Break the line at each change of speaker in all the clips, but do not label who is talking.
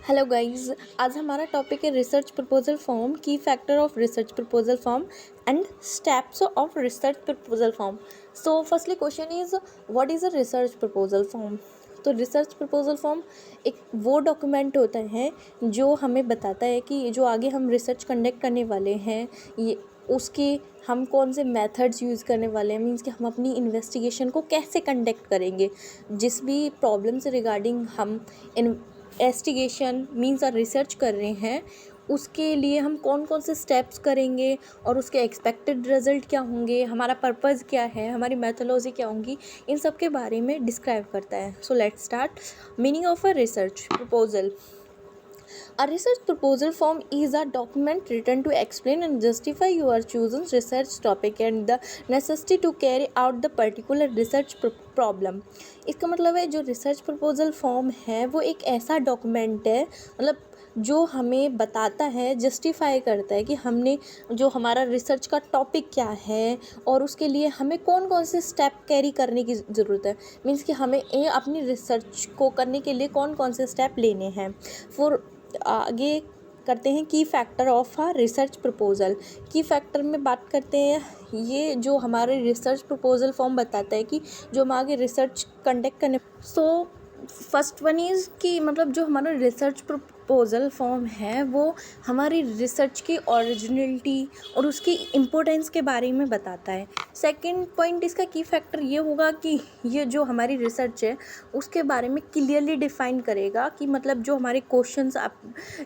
Hello guys, आज हमारा topic है रिसर्च प्रपोजल फॉर्म, की factor of research proposal form and steps of research proposal form. So firstly question is what is a research proposal form. तो research proposal form एक वो document होता है जो हमें बताता है कि जो आगे हम रिसर्च कंडक्ट करने वाले हैं ये उसके हम कौन से मेथड्स यूज़ करने वाले हैं, मीन्स कि हम अपनी इन्वेस्टिगेशन को कैसे कंडक्ट करेंगे, जिस भी प्रॉब्लम से रिगार्डिंग हम इन्वेस्टिगेशन मीन्स और रिसर्च कर रहे हैं उसके लिए हम कौन कौन से स्टेप्स करेंगे और उसके एक्सपेक्टेड रिजल्ट क्या होंगे, हमारा पर्पज़ क्या है, हमारी मैथोलॉजी क्या होंगी, इन सब के बारे में डिस्क्राइब करता है। So let's start. Meaning of a research proposal. A research proposal form is a document written to explain and justify your chosen research topic and the necessity to carry out the particular research problem। इसका मतलब है जो research proposal form है वो एक ऐसा document है, मतलब जो हमें बताता है, जस्टिफाई करता है कि हमने जो हमारा रिसर्च का टॉपिक क्या है और उसके लिए हमें कौन कौन से स्टेप कैरी करने की ज़रूरत है, मीन्स कि हमें अपनी रिसर्च को करने के लिए कौन कौन से स्टेप लेने हैं। फॉर आगे करते हैं key factor of a research proposal. Key factor में बात करते हैं, ये जो हमारे रिसर्च प्रपोजल फॉर्म बताता है कि जो हम आगे रिसर्च कंडक्ट करने। सो फर्स्ट वन इज़ कि मतलब जो हमारा रिसर्च प्रपोजल फॉर्म है वो हमारी रिसर्च की ओरिजिनलिटी और उसकी इम्पोर्टेंस के बारे में बताता है। सेकंड पॉइंट इसका की फैक्टर ये होगा कि ये जो हमारी रिसर्च है उसके बारे में क्लियरली डिफाइन करेगा कि मतलब जो हमारे क्वेश्चंस, आप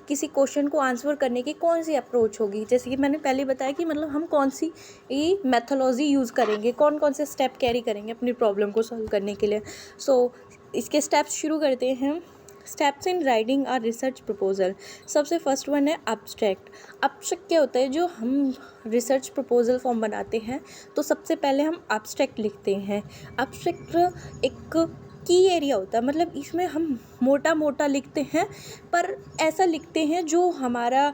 किसी क्वेश्चन को आंसर करने की कौन सी अप्रोच होगी, जैसे कि मैंने पहले बताया कि मतलब हम कौन सी मेथोलॉजी यूज़ करेंगे, कौन कौन से स्टेप कैरी करेंगे अपनी प्रॉब्लम को सॉल्व करने के लिए। सो इसके स्टेप्स शुरू करते हैं। Steps in writing our research proposal. सबसे फर्स्ट वन है एब्स्ट्रैक्ट। एब्स्ट्रैक्ट क्या होता है, जो हम रिसर्च प्रपोजल फॉर्म बनाते हैं तो सबसे पहले हम एब्स्ट्रैक्ट लिखते हैं। एब्स्ट्रैक्ट एक की एरिया होता है, मतलब इसमें हम मोटा मोटा लिखते हैं पर ऐसा लिखते हैं जो हमारा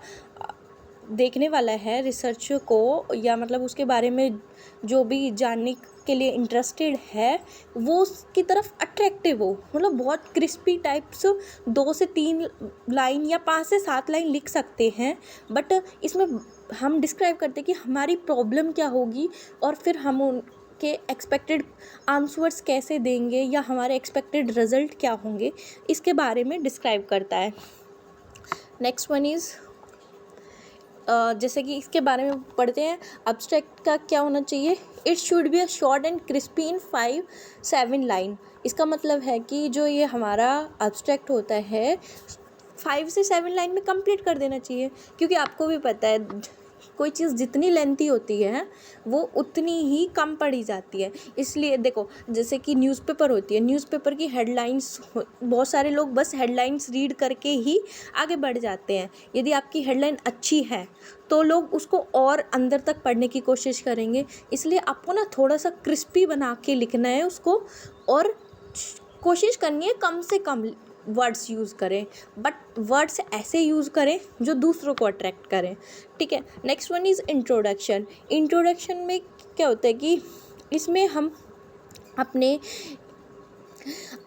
देखने वाला है रिसर्च को, या मतलब उसके बारे में जो भी जानने के लिए इंटरेस्टेड है वो उसकी तरफ अट्रैक्टिव हो, मतलब बहुत क्रिस्पी टाइप्स 2 से 3 लाइन या 5 से 7 लाइन लिख सकते हैं, बट इसमें हम डिस्क्राइब करते हैं कि हमारी प्रॉब्लम क्या होगी और फिर हम उनके एक्सपेक्टेड आंसर्स कैसे देंगे या हमारे एक्सपेक्टेड रिजल्ट क्या होंगे, इसके बारे में डिस्क्राइब करता है। नेक्स्ट वन इज़ जैसे कि इसके बारे में पढ़ते हैं। एब्स्ट्रैक्ट का क्या होना चाहिए, it should be a short and crispy in 5-7 line. इसका मतलब है कि जो ये हमारा एब्स्ट्रैक्ट होता है 5 से 7 लाइन में कंप्लीट कर देना चाहिए, क्योंकि आपको भी पता है कोई चीज़ जितनी लेंथी होती है वो उतनी ही कम पढ़ी जाती है। इसलिए देखो, जैसे कि न्यूज़पेपर होती है, न्यूज़पेपर की हेडलाइंस बहुत सारे लोग बस हेडलाइंस रीड करके ही आगे बढ़ जाते हैं। यदि आपकी हेडलाइन अच्छी है तो लोग उसको और अंदर तक पढ़ने की कोशिश करेंगे, इसलिए आपको ना थोड़ा सा क्रिस्पी बना के लिखना है उसको, और कोशिश करनी है कम से कम वर्ड्स यूज़ करें, बट वर्ड्स ऐसे यूज़ करें जो दूसरों को अट्रैक्ट करें। ठीक है। Next one is introduction. Introduction में क्या होता है कि इसमें हम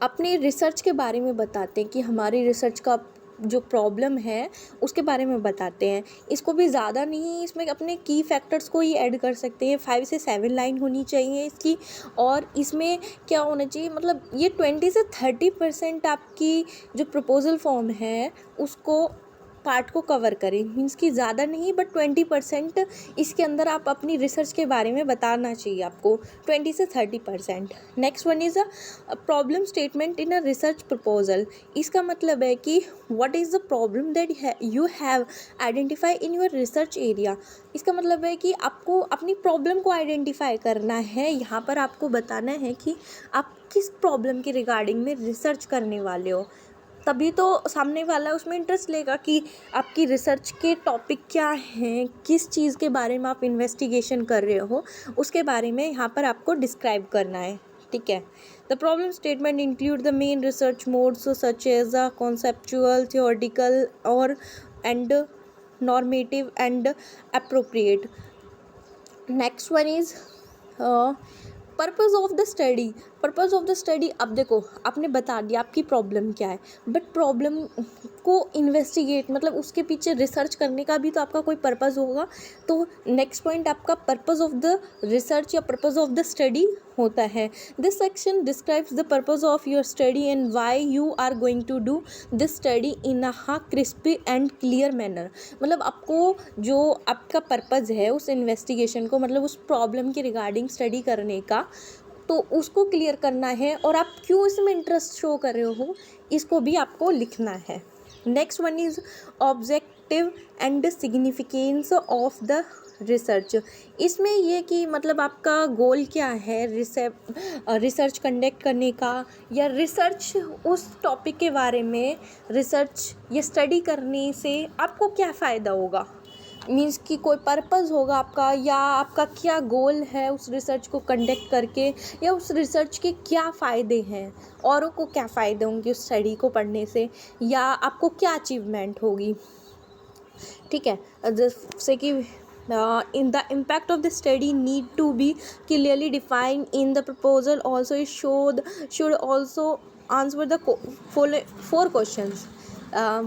अपने रिसर्च के बारे में बताते हैं कि हमारी रिसर्च का जो प्रॉब्लम है उसके बारे में बताते हैं। इसको भी ज़्यादा नहीं, इसमें अपने की फैक्टर्स को ही ऐड कर सकते हैं। 5 से 7 लाइन होनी चाहिए इसकी, और इसमें क्या होना चाहिए, मतलब ये 20 से 30% आपकी जो प्रपोजल फॉर्म है उसको पार्ट को कवर करें, मीन्स कि ज़्यादा नहीं बट 20% इसके अंदर आप अपनी रिसर्च के बारे में बताना चाहिए आपको, 20 से 30%। Next one is a problem statement in a research proposal. इसका मतलब है कि what is the problem that you have identify in your research area. इसका मतलब है कि आपको अपनी प्रॉब्लम को आइडेंटिफाई करना है, यहाँ पर आपको बताना है कि आप किस प्रॉब्लम के रिगार्डिंग में रिसर्च करने वाले हो, तभी तो सामने वाला उसमें इंटरेस्ट लेगा कि आपकी रिसर्च के टॉपिक क्या हैं, किस चीज़ के बारे में आप इन्वेस्टिगेशन कर रहे हो, उसके बारे में यहाँ पर आपको डिस्क्राइब करना है। ठीक है। The problem statement include the main research modes such as a conceptual, theoretical और and normative and appropriate. Next one is purpose of the study. Purpose of the study, अब देखो आपने बता दिया आपकी प्रॉब्लम क्या है, बट प्रॉब्लम को इन्वेस्टिगेट मतलब उसके पीछे रिसर्च करने का भी तो आपका कोई पर्पज़ होगा। तो नेक्स्ट पॉइंट आपका पर्पज़ ऑफ द रिसर्च या पर्पज़ ऑफ द स्टडी होता है। This section describes the purpose of your study and why you are going to do this study in a crispy and clear manner. मतलब आपको जो आपका purpose है उस investigation को, मतलब उस प्रॉब्लम के रिगार्डिंग स्टडी करने का, तो उसको क्लियर करना है और आप क्यों इसमें इंटरेस्ट शो कर रहे हो इसको भी आपको लिखना है। Next one is objective and significance of the research. इसमें ये कि मतलब आपका गोल क्या है रिसर्च कंडक्ट करने का, या रिसर्च उस टॉपिक के बारे में रिसर्च या स्टडी करने से आपको क्या फ़ायदा होगा, मीन्स कि कोई पर्पज़ होगा आपका, या आपका क्या गोल है उस रिसर्च को कंडक्ट करके, या उस रिसर्च के क्या फ़ायदे हैं, औरों को क्या फ़ायदे होंगे उस स्टडी को पढ़ने से, या आपको क्या अचीवमेंट होगी। ठीक है, जैसे कि in the impact of the study need to be clearly defined in the proposal. Also it should also answer the four questions.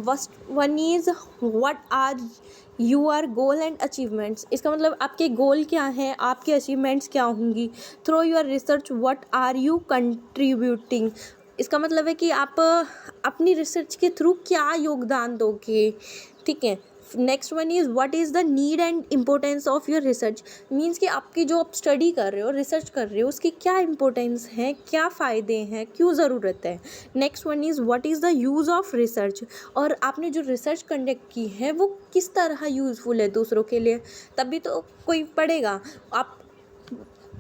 First one is what are your goal and achievements। इसका मतलब आपके गोल क्या हैं, आपके achievements क्या होंगी। Through your research what are you contributing. इसका मतलब है कि आप अपनी रिसर्च के थ्रू क्या योगदान दोगे। ठीक है, next one is what is the need and importance of your research. Means कि आपकी जो आप स्टडी कर रहे हो, रिसर्च कर रहे हो, उसकी क्या इम्पोर्टेंस है, क्या फ़ायदे हैं, क्यों ज़रूरत है। Next one is what is the use of research. और आपने जो रिसर्च कंडक्ट की है वो किस तरह यूज़फुल है दूसरों के लिए, तभी तो कोई पढ़ेगा। आप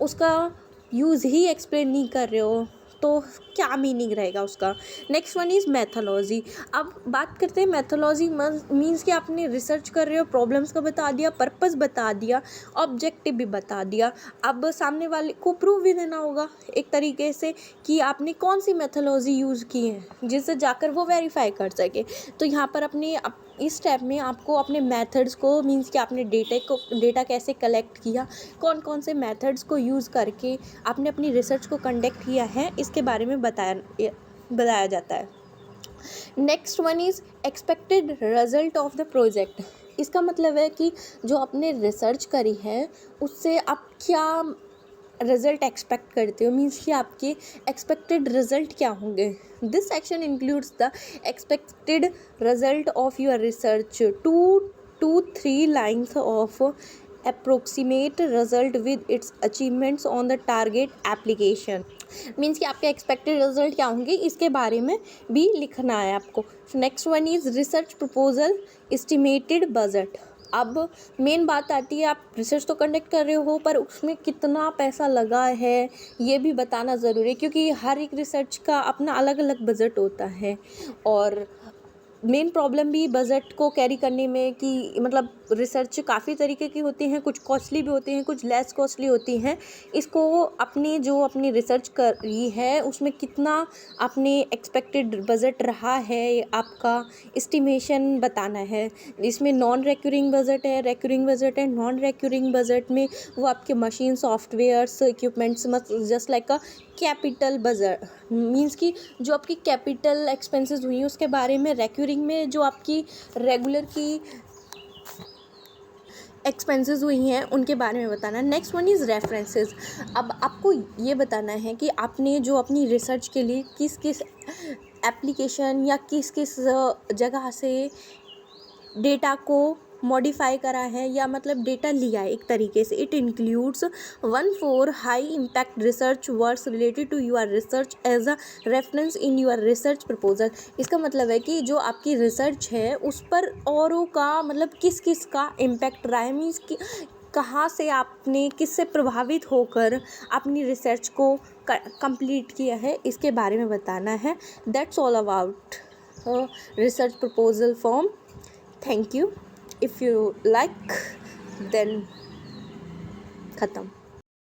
उसका यूज़ ही एक्सप्लेन नहीं कर रहे हो तो क्या मीनिंग रहेगा उसका। Next one is methodology. अब बात करते हैं मैथोलॉजी मीन्स कि आपने रिसर्च कर रहे हो, प्रॉब्लम्स का बता दिया, पर्पस बता दिया, ऑब्जेक्टिव भी बता दिया। अब सामने वाले को प्रूव भी देना होगा एक तरीके से कि आपने कौन सी मैथोलॉजी यूज़ की है, जिससे जाकर वो वेरीफाई कर सके। तो यहाँ पर अपने इस स्टेप में आपको अपने मेथड्स को, मीन्स कि आपने डेटा कैसे कलेक्ट किया, कौन कौन से मेथड्स को यूज़ करके आपने अपनी रिसर्च को कंडक्ट किया है, इसके बारे में बताया जाता है। Next one is expected result of the project. इसका मतलब है कि जो आपने रिसर्च करी है उससे आप क्या रिज़ल्ट एक्सपेक्ट करते हो, मीन्स कि आपके एक्सपेक्टेड रिज़ल्ट क्या होंगे। This section includes the expected result of your research 2 to 3 lines of approximate result with its achievements on the target application। Means कि आपके एक्सपेक्टेड रिजल्ट क्या होंगे इसके बारे में भी लिखना है आपको। Next one is research proposal estimated budget. अब मेन बात आती है, आप रिसर्च तो कंडक्ट कर रहे हो पर उसमें कितना पैसा लगा है ये भी बताना ज़रूरी है, क्योंकि हर एक रिसर्च का अपना अलग अलग बजट होता है। और मेन प्रॉब्लम भी बजट को कैरी करने में कि मतलब रिसर्च काफ़ी तरीके की होती हैं, कुछ कॉस्टली भी होती हैं, कुछ लेस कॉस्टली होती हैं। इसको अपनी रिसर्च करी है उसमें कितना आपने एक्सपेक्टेड बजट रहा है, आपका एस्टिमेशन बताना है। इसमें नॉन रिकरिंग बजट है, रिकरिंग बजट है। नॉन रिकरिंग बजट में वो आपके machine, softwares, equipments, just like a capital budget, means कि जो आपकी कैपिटल एक्सपेंसेस हुई हैं उसके बारे में। रिकरिंग में जो आपकी रेगुलर की एक्सपेंसेस हुई हैं उनके बारे में बताना। Next one is references. अब आपको ये बताना है कि आपने जो अपनी रिसर्च के लिए किस किस एप्लीकेशन या किस किस जगह से डेटा को मॉडिफाई करा है, या मतलब डेटा लिया है एक तरीके से। It includes 1-4 high impact research works related to your research as a reference in your research proposal. इसका मतलब है कि जो आपकी रिसर्च है उस पर औरों का मतलब किस किस का इम्पैक्ट रहा है, मीन्स कि कहाँ से आपने किससे प्रभावित होकर अपनी रिसर्च को कंप्लीट किया है, इसके बारे में बताना है। That's all about research proposal form. Thank you. If you like, then ख़त्म।